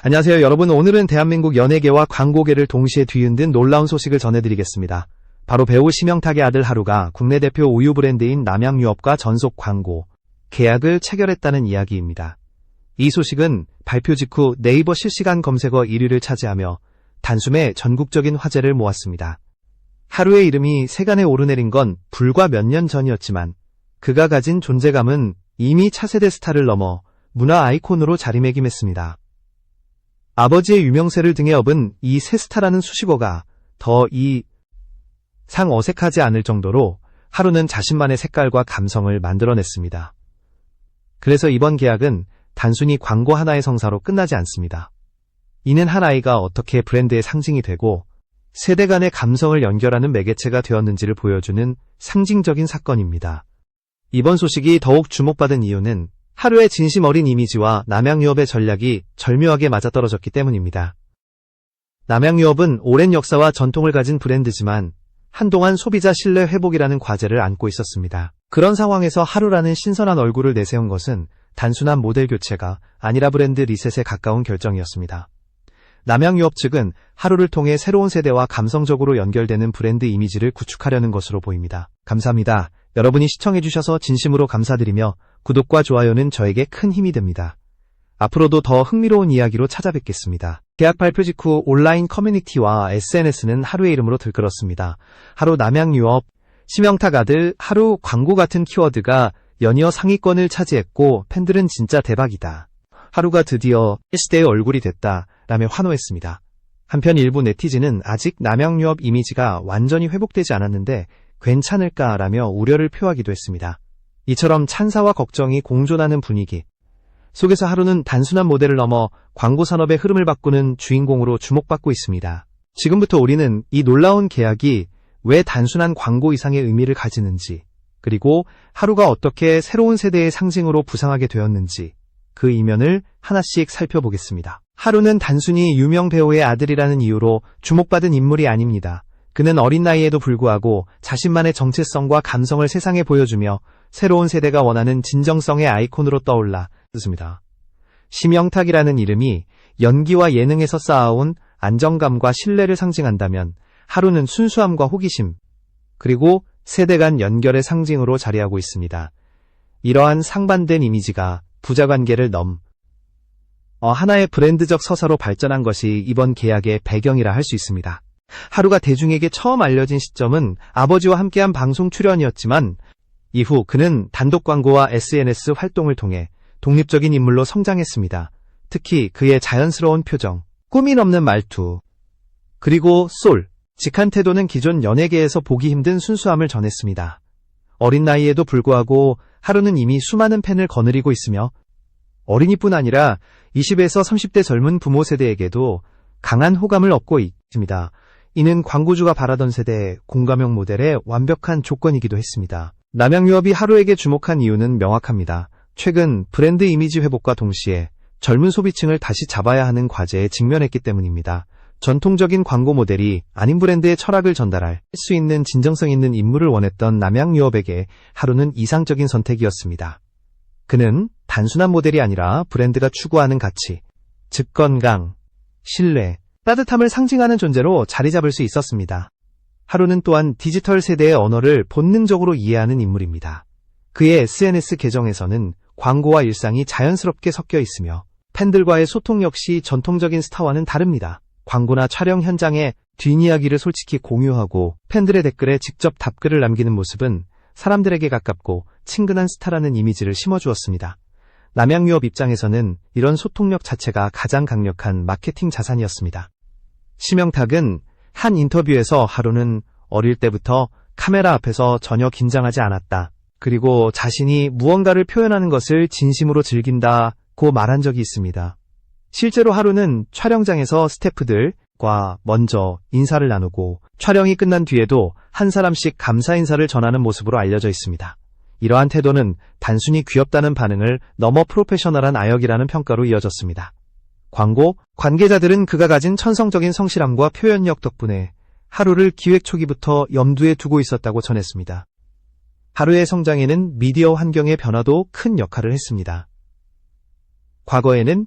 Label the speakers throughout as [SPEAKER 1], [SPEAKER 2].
[SPEAKER 1] 안녕하세요 여러분. 오늘은 대한민국 연예계와 광고계를 동시에 뒤흔든 놀라운 소식을 전해드리겠습니다. 바로 배우 심영탁의 아들 하루가 국내 대표 우유 브랜드인 남양유업과 전속 광고 계약을 체결했다는 이야기입니다. 이 소식은 발표 직후 네이버 실시간 검색어 1위를 차지하며 단숨에 전국적인 화제를 모았습니다. 하루의 이름이 세간에 오르내린 건 불과 몇 년 전이었지만 그가 가진 존재감은 이미 차세대 스타를 넘어 문화 아이콘으로 자리매김했습니다. 아버지의 유명세를 등에 업은 이 새 스타라는 수식어가 더 이상 어색하지 않을 정도로 하루는 자신만의 색깔과 감성을 만들어냈습니다. 그래서 이번 계약은 단순히 광고 하나의 성사로 끝나지 않습니다. 이는 한 아이가 어떻게 브랜드의 상징이 되고 세대 간의 감성을 연결하는 매개체가 되었는지를 보여주는 상징적인 사건입니다. 이번 소식이 더욱 주목받은 이유는 하루의 진심 어린 이미지와 남양유업의 전략이 절묘하게 맞아떨어졌기 때문입니다. 남양유업은 오랜 역사와 전통을 가진 브랜드지만 한동안 소비자 신뢰 회복이라는 과제를 안고 있었습니다. 그런 상황에서 하루라는 신선한 얼굴을 내세운 것은 단순한 모델 교체가 아니라 브랜드 리셋에 가까운 결정이었습니다. 남양유업 측은 하루를 통해 새로운 세대와 감성적으로 연결되는 브랜드 이미지를 구축하려는 것으로 보입니다. 감사합니다. 여러분이 시청해주셔서 진심으로 감사드리며 구독과 좋아요는 저에게 큰 힘이 됩니다. 앞으로도 더 흥미로운 이야기로 찾아뵙겠습니다. 계약 발표 직후 온라인 커뮤니티와 SNS는 하루의 이름으로 들끓었습니다. 하루 남양유업, 심영탁 아들, 하루 광고 같은 키워드가 연이어 상위권을 차지했고 팬들은 진짜 대박이다. 하루가 드디어 시대의 얼굴이 됐다 라며 환호했습니다. 한편 일부 네티즌은 아직 남양유업 이미지가 완전히 회복되지 않았는데 괜찮을까라며 우려를 표하기도 했습니다. 이처럼 찬사와 걱정이 공존하는 분위기 속에서 하루는 단순한 모델을 넘어 광고 산업의 흐름을 바꾸는 주인공으로 주목받고 있습니다. 지금부터 우리는 이 놀라운 계약이 왜 단순한 광고 이상의 의미를 가지는지, 그리고 하루가 어떻게 새로운 세대의 상징으로 부상하게 되었는지 그 이면을 하나씩 살펴보겠습니다. 하루는 단순히 유명 배우의 아들이라는 이유로 주목받은 인물이 아닙니다. 그는 어린 나이에도 불구하고 자신만의 정체성과 감성을 세상에 보여주며 새로운 세대가 원하는 진정성의 아이콘으로 떠올라 있습니다. 심영탁이라는 이름이 연기와 예능에서 쌓아온 안정감과 신뢰를 상징한다면 하루는 순수함과 호기심, 그리고 세대 간 연결의 상징으로 자리하고 있습니다. 이러한 상반된 이미지가 부자관계를 하나의 브랜드적 서사로 발전한 것이 이번 계약의 배경이라 할 수 있습니다. 하루가 대중에게 처음 알려진 시점은 아버지와 함께한 방송 출연이었지만 이후 그는 단독 광고와 SNS 활동을 통해 독립적인 인물로 성장했습니다. 특히 그의 자연스러운 표정, 꾸밈 없는 말투, 그리고 직한 태도는 기존 연예계에서 보기 힘든 순수함을 전했습니다. 어린 나이에도 불구하고 하루는 이미 수많은 팬을 거느리고 있으며 어린이뿐 아니라 20에서 30대 젊은 부모 세대에게도 강한 호감을 얻고 있습니다. 이는 광고주가 바라던 세대의 공감형 모델의 완벽한 조건이기도 했습니다. 남양유업이 하루에게 주목한 이유는 명확합니다. 최근 브랜드 이미지 회복과 동시에 젊은 소비층을 다시 잡아야 하는 과제에 직면했기 때문입니다. 전통적인 광고 모델이 아닌 브랜드의 철학을 전달할 수 있는 진정성 있는 인물을 원했던 남양유업에게 하루는 이상적인 선택이었습니다. 그는 단순한 모델이 아니라 브랜드가 추구하는 가치, 즉 건강, 신뢰, 따뜻함을 상징하는 존재로 자리 잡을 수 있었습니다. 하루는 또한 디지털 세대의 언어를 본능적으로 이해하는 인물입니다. 그의 SNS 계정에서는 광고와 일상이 자연스럽게 섞여 있으며 팬들과의 소통 역시 전통적인 스타와는 다릅니다. 광고나 촬영 현장의 뒷이야기를 솔직히 공유하고 팬들의 댓글에 직접 답글을 남기는 모습은 사람들에게 가깝고 친근한 스타라는 이미지를 심어주었습니다. 남양유업 입장에서는 이런 소통력 자체가 가장 강력한 마케팅 자산이었습니다. 심영탁은 한 인터뷰에서 하루는 어릴 때부터 카메라 앞에서 전혀 긴장하지 않았다. 그리고 자신이 무언가를 표현하는 것을 진심으로 즐긴다고 말한 적이 있습니다. 실제로 하루는 촬영장에서 스태프들과 먼저 인사를 나누고 촬영이 끝난 뒤에도 한 사람씩 감사 인사를 전하는 모습으로 알려져 있습니다. 이러한 태도는 단순히 귀엽다는 반응을 넘어 프로페셔널한 아역이라는 평가로 이어졌습니다. 광고 관계자들은 그가 가진 천성적인 성실함과 표현력 덕분에 하루를 기획 초기부터 염두에 두고 있었다고 전했습니다. 하루의 성장에는 미디어 환경의 변화도 큰 역할을 했습니다. 과거에는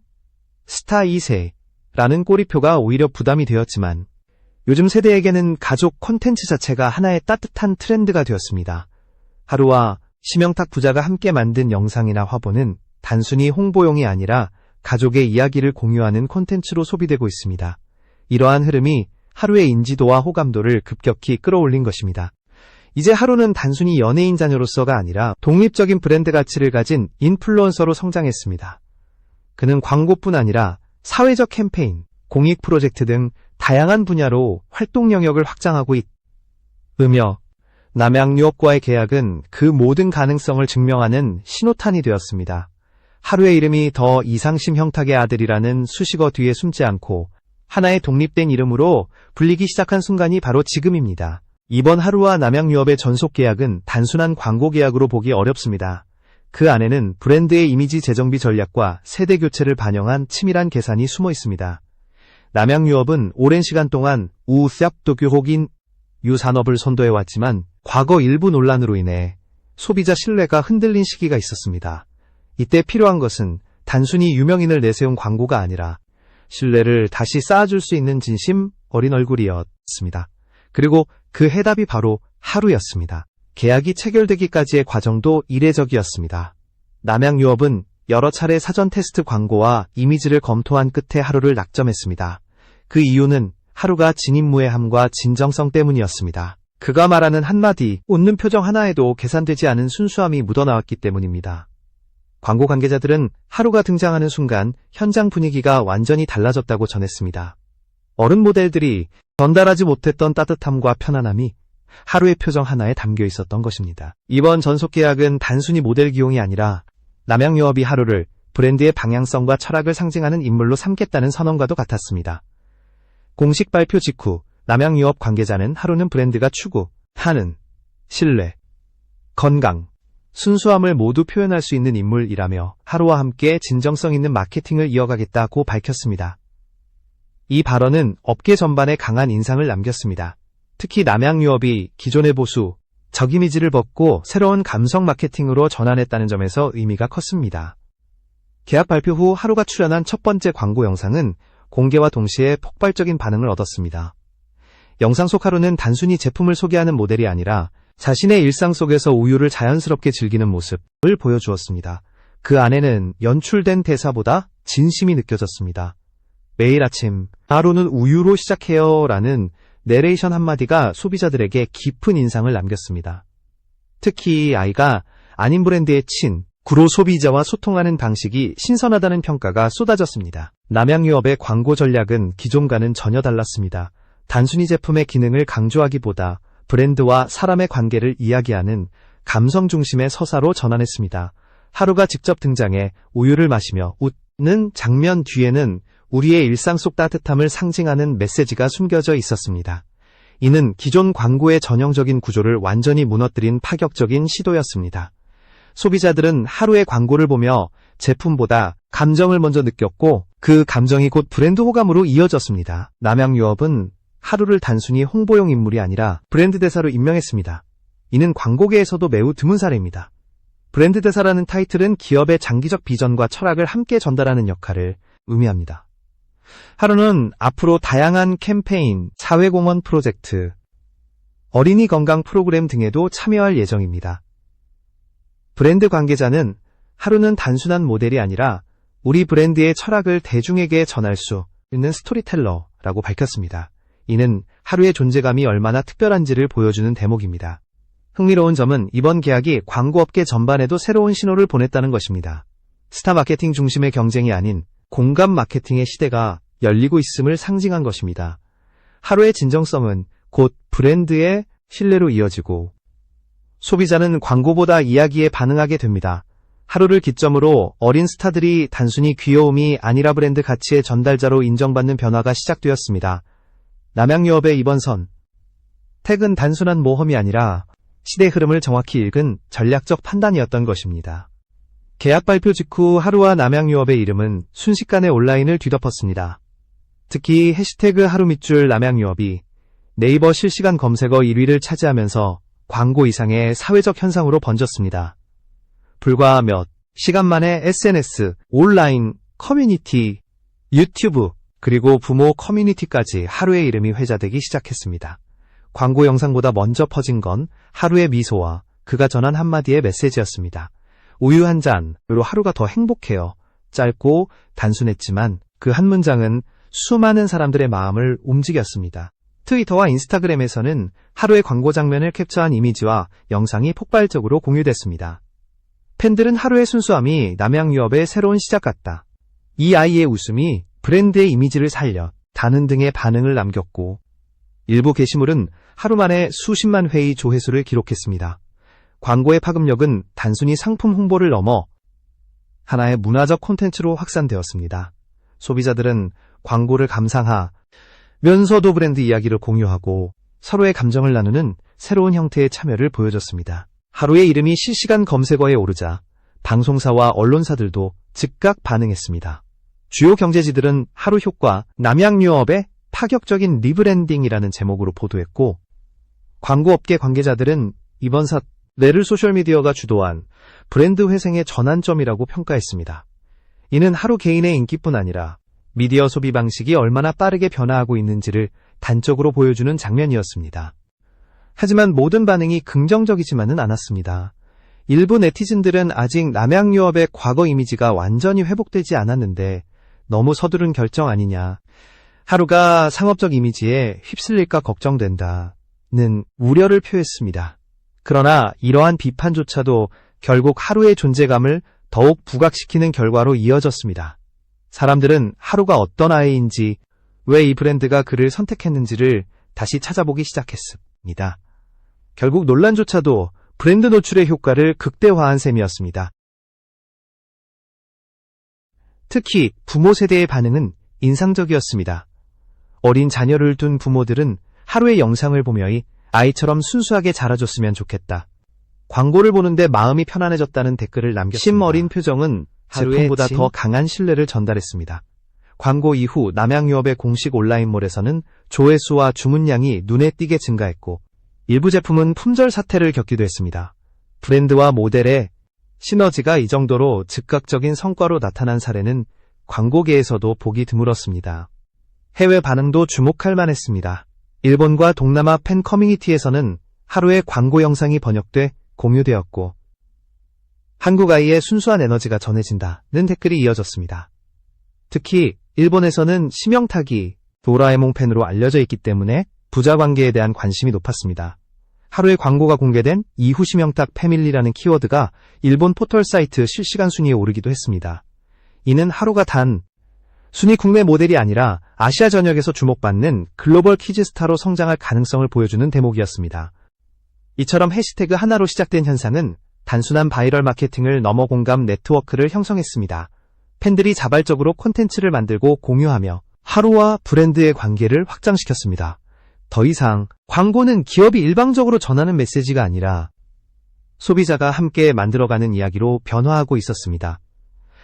[SPEAKER 1] 스타 2세, 라는 꼬리표가 오히려 부담이 되었지만 요즘 세대에게는 가족 콘텐츠 자체가 하나의 따뜻한 트렌드가 되었습니다. 하루와 심영탁 부자가 함께 만든 영상이나 화보는 단순히 홍보용이 아니라 가족의 이야기를 공유하는 콘텐츠로 소비되고 있습니다. 이러한 흐름이 하루의 인지도와 호감도를 급격히 끌어올린 것입니다. 이제 하루는 단순히 연예인 자녀로서가 아니라 독립적인 브랜드 가치를 가진 인플루언서로 성장했습니다. 그는 광고뿐 아니라 사회적 캠페인, 공익 프로젝트 등 다양한 분야로 활동 영역을 확장하고 있으며 남양유업과의 계약은 그 모든 가능성을 증명하는 신호탄이 되었습니다. 하루의 이름이 더 이상심 형탁의 아들이라는 수식어 뒤에 숨지 않고 하나의 독립된 이름으로 불리기 시작한 순간이 바로 지금입니다. 이번 하루와 남양유업의 전속 계약은 단순한 광고 계약으로 보기 어렵습니다. 그 안에는 브랜드의 이미지 재정비 전략과 세대 교체를 반영한 치밀한 계산이 숨어 있습니다. 남양유업은 오랜 시간 동안 우쌉도교혹인 유산업을 선도해왔지만 과거 일부 논란으로 인해 소비자 신뢰가 흔들린 시기가 있었습니다. 이때 필요한 것은 단순히 유명인을 내세운 광고가 아니라 신뢰를 다시 쌓아줄 수 있는 진심 어린 얼굴이었습니다. 그리고 그 해답이 바로 하루였습니다. 계약이 체결되기까지의 과정도 이례적이었습니다. 남양유업은 여러 차례 사전 테스트 광고와 이미지를 검토한 끝에 하루를 낙점했습니다. 그 이유는 하루가 진입무해함과 진정성 때문이었습니다. 그가 말하는 한마디, 웃는 표정 하나에도 계산되지 않은 순수함이 묻어나왔기 때문입니다. 광고 관계자들은 하루가 등장하는 순간 현장 분위기가 완전히 달라졌다고 전했습니다. 어른 모델들이 전달하지 못했던 따뜻함과 편안함이 하루의 표정 하나에 담겨 있었던 것입니다. 이번 전속 계약은 단순히 모델 기용이 아니라 남양유업이 하루를 브랜드의 방향성과 철학을 상징하는 인물로 삼겠다는 선언과도 같았습니다. 공식 발표 직후 남양유업 관계자는 하루는 브랜드가 추구하는 신뢰, 건강, 순수함을 모두 표현할 수 있는 인물이라며 하루와 함께 진정성 있는 마케팅을 이어가겠다고 밝혔습니다. 이 발언은 업계 전반에 강한 인상을 남겼습니다. 특히 남양유업이 기존의 보수, 적이미지를 벗고 새로운 감성 마케팅으로 전환했다는 점에서 의미가 컸습니다. 계약 발표 후 하루가 출연한 첫 번째 광고 영상은 공개와 동시에 폭발적인 반응을 얻었습니다. 영상 속 하루는 단순히 제품을 소개하는 모델이 아니라 자신의 일상 속에서 우유를 자연스럽게 즐기는 모습을 보여주었습니다. 그 안에는 연출된 대사보다 진심이 느껴졌습니다. 매일 아침, 하루는 우유로 시작해요 라는 내레이션 한마디가 소비자들에게 깊은 인상을 남겼습니다. 특히 아이가 아닌 브랜드의 구로 소비자와 소통하는 방식이 신선하다는 평가가 쏟아졌습니다. 남양유업의 광고 전략은 기존과는 전혀 달랐습니다. 단순히 제품의 기능을 강조하기보다 브랜드와 사람의 관계를 이야기하는 감성 중심의 서사로 전환했습니다. 하루가 직접 등장해 우유를 마시며 웃는 장면 뒤에는 우리의 일상 속 따뜻함을 상징하는 메시지가 숨겨져 있었습니다. 이는 기존 광고의 전형적인 구조를 완전히 무너뜨린 파격적인 시도였습니다. 소비자들은 하루의 광고를 보며 제품보다 감정을 먼저 느꼈고 그 감정이 곧 브랜드 호감으로 이어졌습니다. 남양유업은 하루를 단순히 홍보용 인물이 아니라 브랜드 대사로 임명했습니다. 이는 광고계에서도 매우 드문 사례입니다. 브랜드 대사라는 타이틀은 기업의 장기적 비전과 철학을 함께 전달하는 역할을 의미합니다. 하루는 앞으로 다양한 캠페인, 사회공헌 프로젝트, 어린이 건강 프로그램 등에도 참여할 예정입니다. 브랜드 관계자는 하루는 단순한 모델이 아니라 우리 브랜드의 철학을 대중에게 전할 수 있는 스토리텔러라고 밝혔습니다. 이는 하루의 존재감이 얼마나 특별한지를 보여주는 대목입니다. 흥미로운 점은 이번 계약이 광고업계 전반에도 새로운 신호를 보냈다는 것입니다. 스타 마케팅 중심의 경쟁이 아닌 공감 마케팅의 시대가 열리고 있음을 상징한 것입니다. 하루의 진정성은 곧 브랜드의 신뢰로 이어지고 소비자는 광고보다 이야기에 반응하게 됩니다. 하루를 기점으로 어린 스타들이 단순히 귀여움이 아니라 브랜드 가치의 전달자로 인정받는 변화가 시작되었습니다. 남양유업의 이번 택은 단순한 모험이 아니라 시대 흐름을 정확히 읽은 전략적 판단이었던 것입니다. 계약 발표 직후 하루와 남양유업의 이름은 순식간에 온라인을 뒤덮었습니다. 특히 해시태그 하루 밑줄 남양유업이 네이버 실시간 검색어 1위를 차지하면서 광고 이상의 사회적 현상으로 번졌습니다. 불과 몇 시간 만에 SNS, 온라인, 커뮤니티, 유튜브, 그리고 부모 커뮤니티까지 하루의 이름이 회자되기 시작했습니다. 광고 영상보다 먼저 퍼진 건 하루의 미소와 그가 전한 한마디의 메시지였습니다. 우유 한 잔으로 하루가 더 행복해요. 짧고 단순했지만 그 한 문장은 수많은 사람들의 마음을 움직였습니다. 트위터와 인스타그램에서는 하루의 광고 장면을 캡처한 이미지와 영상이 폭발적으로 공유됐습니다. 팬들은 하루의 순수함이 남양유업의 새로운 시작 같다. 이 아이의 웃음이 브랜드의 이미지를 살려 다는 등의 반응을 남겼고, 일부 게시물은 하루 만에 수십만 회의 조회수를 기록했습니다. 광고의 파급력은 단순히 상품 홍보를 넘어 하나의 문화적 콘텐츠로 확산되었습니다. 소비자들은 광고를 감상하면서도 브랜드 이야기를 공유하고 서로의 감정을 나누는 새로운 형태의 참여를 보여줬습니다. 하루의 이름이 실시간 검색어에 오르자 방송사와 언론사들도 즉각 반응했습니다. 주요 경제지들은 하루 효과, 남양유업의 파격적인 리브랜딩이라는 제목으로 보도했고, 광고업계 관계자들은 이번 사례를 소셜미디어가 주도한 브랜드 회생의 전환점이라고 평가했습니다. 이는 하루 개인의 인기뿐 아니라 미디어 소비 방식이 얼마나 빠르게 변화하고 있는지를 단적으로 보여주는 장면이었습니다. 하지만 모든 반응이 긍정적이지만은 않았습니다. 일부 네티즌들은 아직 남양유업의 과거 이미지가 완전히 회복되지 않았는데 너무 서두른 결정 아니냐, 하루가 상업적 이미지에 휩쓸릴까 걱정된다는 우려를 표했습니다. 그러나 이러한 비판조차도 결국 하루의 존재감을 더욱 부각시키는 결과로 이어졌습니다. 사람들은 하루가 어떤 아이인지, 왜 이 브랜드가 그를 선택했는지를 다시 찾아보기 시작했습니다. 결국 논란조차도 브랜드 노출의 효과를 극대화한 셈이었습니다. 특히 부모 세대의 반응은 인상적이었습니다. 어린 자녀를 둔 부모들은 하루의 영상을 보며 이 아이처럼 순수하게 자라줬으면 좋겠다, 광고를 보는데 마음이 편안해졌다는 댓글을 남겼습니다. 심어린 표정은 제품보다 더 강한 신뢰를 전달했습니다. 광고 이후 남양유업의 공식 온라인몰에서는 조회수와 주문량이 눈에 띄게 증가했고, 일부 제품은 품절 사태를 겪기도 했습니다. 브랜드와 모델의 시너지가 이 정도로 즉각적인 성과로 나타난 사례는 광고계에서도 보기 드물었습니다. 해외 반응도 주목할 만했습니다. 일본과 동남아 팬 커뮤니티에서는 하루의 광고 영상이 번역돼 공유되었고, 한국 아이의 순수한 에너지가 전해진다는 댓글이 이어졌습니다. 특히 일본에서는 심영탁이 도라에몽 팬으로 알려져 있기 때문에 부자 관계에 대한 관심이 높았습니다. 하루의 광고가 공개된 이후 심영탁 패밀리라는 키워드가 일본 포털 사이트 실시간 순위에 오르기도 했습니다. 이는 하루가 단 순위 국내 모델이 아니라 아시아 전역에서 주목받는 글로벌 키즈스타로 성장할 가능성을 보여주는 대목이었습니다. 이처럼 해시태그 하나로 시작된 현상은 단순한 바이럴 마케팅을 넘어 공감 네트워크를 형성했습니다. 팬들이 자발적으로 콘텐츠를 만들고 공유하며 하루와 브랜드의 관계를 확장시켰습니다. 더 이상 광고는 기업이 일방적으로 전하는 메시지가 아니라 소비자가 함께 만들어가는 이야기로 변화하고 있었습니다.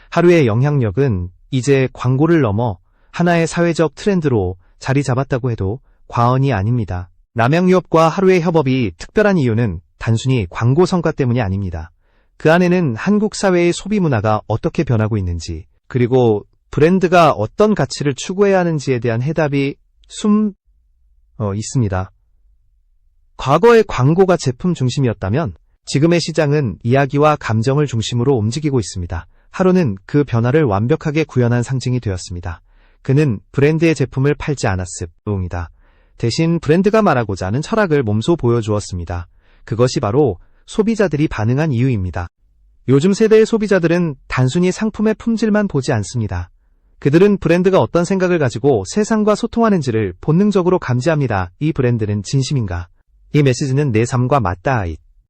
[SPEAKER 1] 하루의 영향력은 이제 광고를 넘어 하나의 사회적 트렌드로 자리 잡았다고 해도 과언이 아닙니다. 남양유업과 하루의 협업이 특별한 이유는 단순히 광고 성과 때문이 아닙니다. 그 안에는 한국 사회의 소비 문화가 어떻게 변하고 있는지, 그리고 브랜드가 어떤 가치를 추구해야 하는지에 대한 해답이 있습니다. 과거의 광고가 제품 중심이었다면 지금의 시장은 이야기와 감정을 중심으로 움직이고 있습니다. 하루는 그 변화를 완벽하게 구현한 상징이 되었습니다. 그는 브랜드의 제품을 팔지 않았습니다. 대신 브랜드가 말하고자 하는 철학을 몸소 보여주었습니다. 그것이 바로 소비자들이 반응한 이유입니다. 요즘 세대의 소비자들은 단순히 상품의 품질만 보지 않습니다. 그들은 브랜드가 어떤 생각을 가지고 세상과 소통하는지를 본능적으로 감지합니다. 이 브랜드는 진심인가? 이 메시지는 내 삶과 맞닿아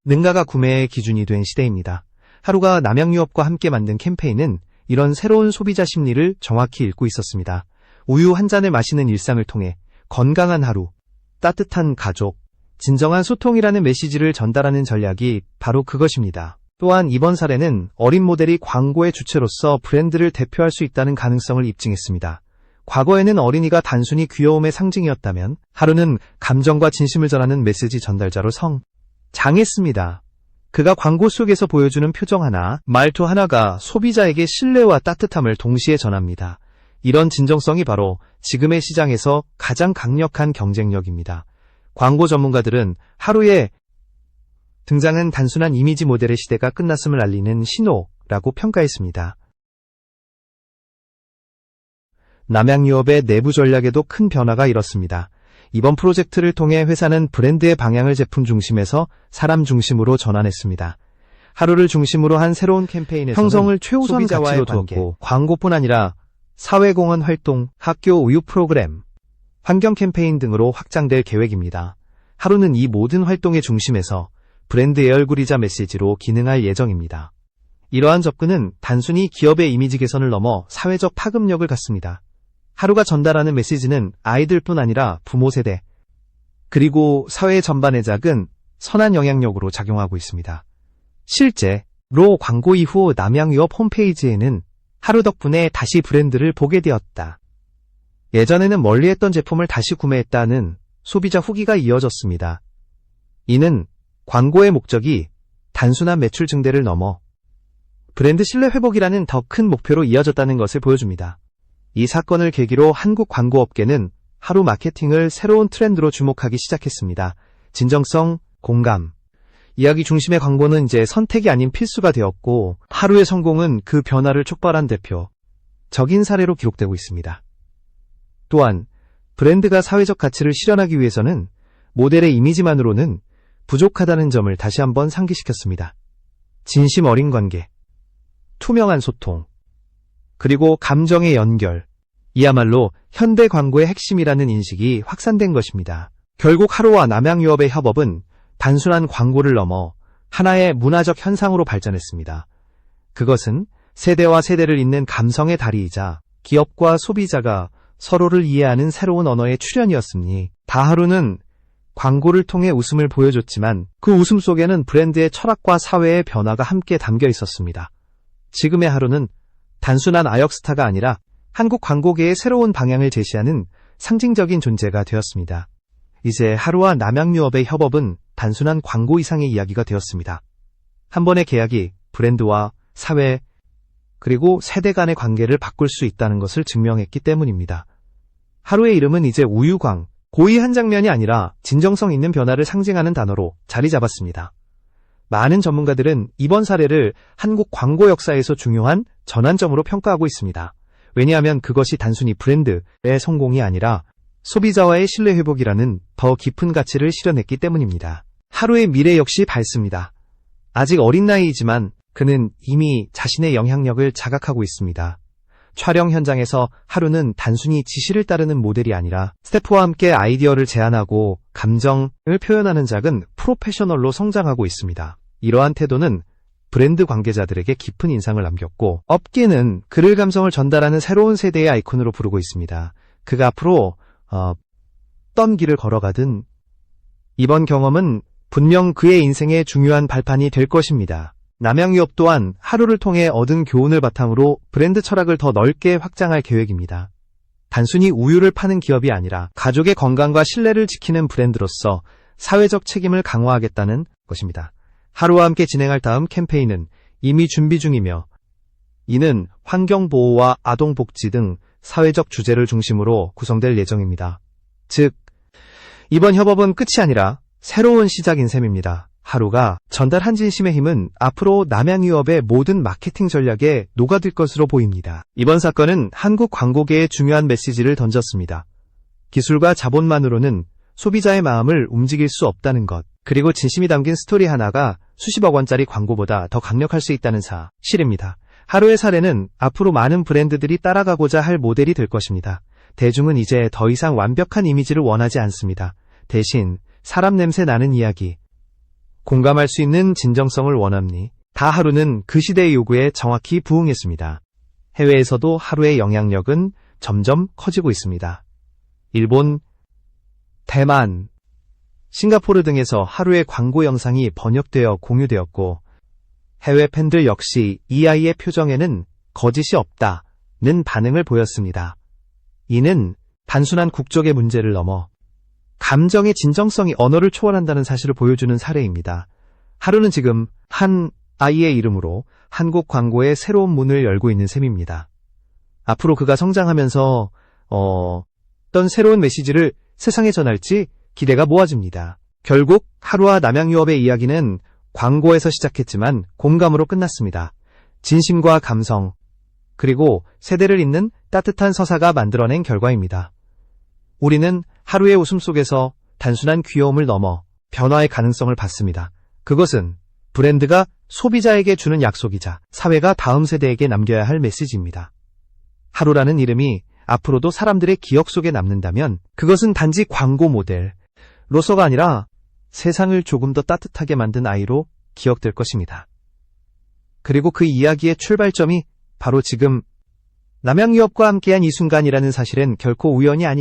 [SPEAKER 1] 있는가가 구매의 기준이 된 시대입니다. 하루가 남양유업과 함께 만든 캠페인은 이런 새로운 소비자 심리를 정확히 읽고 있었습니다. 우유 한 잔을 마시는 일상을 통해 건강한 하루, 따뜻한 가족, 진정한 소통이라는 메시지를 전달하는 전략이 바로 그것입니다. 또한 이번 사례는 어린 모델이 광고의 주체로서 브랜드를 대표할 수 있다는 가능성을 입증했습니다. 과거에는 어린이가 단순히 귀여움의 상징이었다면 하루는 감정과 진심을 전하는 메시지 전달자로 성장했습니다. 그가 광고 속에서 보여주는 표정 하나, 말투 하나가 소비자에게 신뢰와 따뜻함을 동시에 전합니다. 이런 진정성이 바로 지금의 시장에서 가장 강력한 경쟁력입니다. 광고 전문가들은 하루에 등장은 단순한 이미지 모델의 시대가 끝났음을 알리는 신호라고 평가했습니다. 남양유업의 내부 전략에도 큰 변화가 일었습니다. 이번 프로젝트를 통해 회사는 브랜드의 방향을 제품 중심에서 사람 중심으로 전환했습니다. 하루를 중심으로 한 새로운 캠페인에서는 형성을 최우선 가치로 두었고 광고뿐 아니라 사회공헌 활동, 학교 우유 프로그램, 환경 캠페인 등으로 확장될 계획입니다. 하루는 이 모든 활동의 중심에서 브랜드의 얼굴이자 메시지로 기능할 예정입니다. 이러한 접근은 단순히 기업의 이미지 개선을 넘어 사회적 파급력을 갖습니다. 하루가 전달하는 메시지는 아이들뿐 아니라 부모 세대, 그리고 사회 전반에 작은 선한 영향력으로 작용하고 있습니다. 실제로 광고 이후 남양유업 홈페이지에는 하루 덕분에 다시 브랜드를 보게 되었다. 예전에는 멀리했던 제품을 다시 구매했다는 소비자 후기가 이어졌습니다. 이는 광고의 목적이 단순한 매출 증대를 넘어 브랜드 신뢰 회복이라는 더 큰 목표로 이어졌다는 것을 보여줍니다. 이 사건을 계기로 한국 광고업계는 하루 마케팅을 새로운 트렌드로 주목하기 시작했습니다. 진정성, 공감. 이야기 중심의 광고는 이제 선택이 아닌 필수가 되었고, 하루의 성공은 그 변화를 촉발한 대표적인 사례로 기록되고 있습니다. 또한 브랜드가 사회적 가치를 실현하기 위해서는 모델의 이미지만으로는 부족하다는 점을 다시 한번 상기시켰습니다. 진심 어린 관계, 투명한 소통, 그리고 감정의 연결, 이야말로 현대 광고의 핵심이라는 인식이 확산된 것입니다. 결국 하루와 남양유업의 협업은 단순한 광고를 넘어 하나의 문화적 현상으로 발전했습니다. 그것은 세대와 세대를 잇는 감성의 다리이자 기업과 소비자가 서로를 이해하는 새로운 언어의 출현이었으니, 다하루는 광고를 통해 웃음을 보여줬지만 그 웃음 속에는 브랜드의 철학과 사회의 변화가 함께 담겨 있었습니다. 지금의 하루는 단순한 아역스타가 아니라 한국 광고계의 새로운 방향을 제시하는 상징적인 존재가 되었습니다. 이제 하루와 남양유업의 협업은 단순한 광고 이상의 이야기가 되었습니다. 한 번의 계약이 브랜드와 사회, 그리고 세대 간의 관계를 바꿀 수 있다는 것을 증명했기 때문입니다. 하루의 이름은 이제 우유광, 고의 한 장면이 아니라 진정성 있는 변화를 상징하는 단어로 자리 잡았습니다. 많은 전문가들은 이번 사례를 한국 광고 역사에서 중요한 전환점으로 평가하고 있습니다. 왜냐하면 그것이 단순히 브랜드의 성공이 아니라 소비자와의 신뢰 회복이라는 더 깊은 가치를 실현했기 때문입니다. 하루의 미래 역시 밝습니다. 아직 어린 나이이지만 그는 이미 자신의 영향력을 자각하고 있습니다. 촬영 현장에서 하루는 단순히 지시를 따르는 모델이 아니라 스태프와 함께 아이디어를 제안하고 감정을 표현하는 작은 프로페셔널로 성장하고 있습니다. 이러한 태도는 브랜드 관계자들에게 깊은 인상을 남겼고, 업계는 그를 감성을 전달하는 새로운 세대의 아이콘으로 부르고 있습니다. 그가 앞으로 어떤 길을 걸어가든 이번 경험은 분명 그의 인생의 중요한 발판이 될 것입니다. 남양유업 또한 하루를 통해 얻은 교훈을 바탕으로 브랜드 철학을 더 넓게 확장할 계획입니다. 단순히 우유를 파는 기업이 아니라 가족의 건강과 신뢰를 지키는 브랜드로서 사회적 책임을 강화하겠다는 것입니다. 하루와 함께 진행할 다음 캠페인은 이미 준비 중이며, 이는 환경보호와 아동복지 등 사회적 주제를 중심으로 구성될 예정입니다. 즉, 이번 협업은 끝이 아니라 새로운 시작인 셈입니다. 하루가 전달한 진심의 힘은 앞으로 남양유업의 모든 마케팅 전략에 녹아들 것으로 보입니다. 이번 사건은 한국 광고계에 중요한 메시지를 던졌습니다. 기술과 자본만으로는 소비자의 마음을 움직일 수 없다는 것, 그리고 진심이 담긴 스토리 하나가 수십억 원짜리 광고보다 더 강력할 수 있다는 사실입니다. 하루의 사례는 앞으로 많은 브랜드들이 따라가고자 할 모델이 될 것입니다. 대중은 이제 더 이상 완벽한 이미지를 원하지 않습니다. 대신 사람 냄새 나는 이야기, 공감할 수 있는 진정성을 원합니. 다하루는 그 시대의 요구에 정확히 부응했습니다. 해외에서도 하루의 영향력은 점점 커지고 있습니다. 일본, 대만, 싱가포르 등에서 하루의 광고 영상이 번역되어 공유되었고, 해외 팬들 역시 이 아이의 표정에는 거짓이 없다는 반응을 보였습니다. 이는 단순한 국적의 문제를 넘어 감정의 진정성이 언어를 초월한다는 사실을 보여주는 사례입니다. 하루는 지금 한 아이의 이름으로 한국 광고의 새로운 문을 열고 있는 셈입니다. 앞으로 그가 성장하면서 어떤 새로운 메시지를 세상에 전할지 기대가 모아집니다. 결국 하루와 남양유업의 이야기는 광고에서 시작했지만 공감으로 끝났습니다. 진심과 감성, 그리고 세대를 잇는 따뜻한 서사가 만들어낸 결과입니다. 우리는 하루의 웃음 속에서 단순한 귀여움을 넘어 변화의 가능성을 봤습니다. 그것은 브랜드가 소비자에게 주는 약속이자 사회가 다음 세대에게 남겨야 할 메시지입니다. 하루라는 이름이 앞으로도 사람들의 기억 속에 남는다면 그것은 단지 광고 모델로서가 아니라 세상을 조금 더 따뜻하게 만든 아이로 기억될 것입니다. 그리고 그 이야기의 출발점이 바로 지금 남양유업과 함께한 이 순간이라는 사실은 결코 우연이 아닙니다.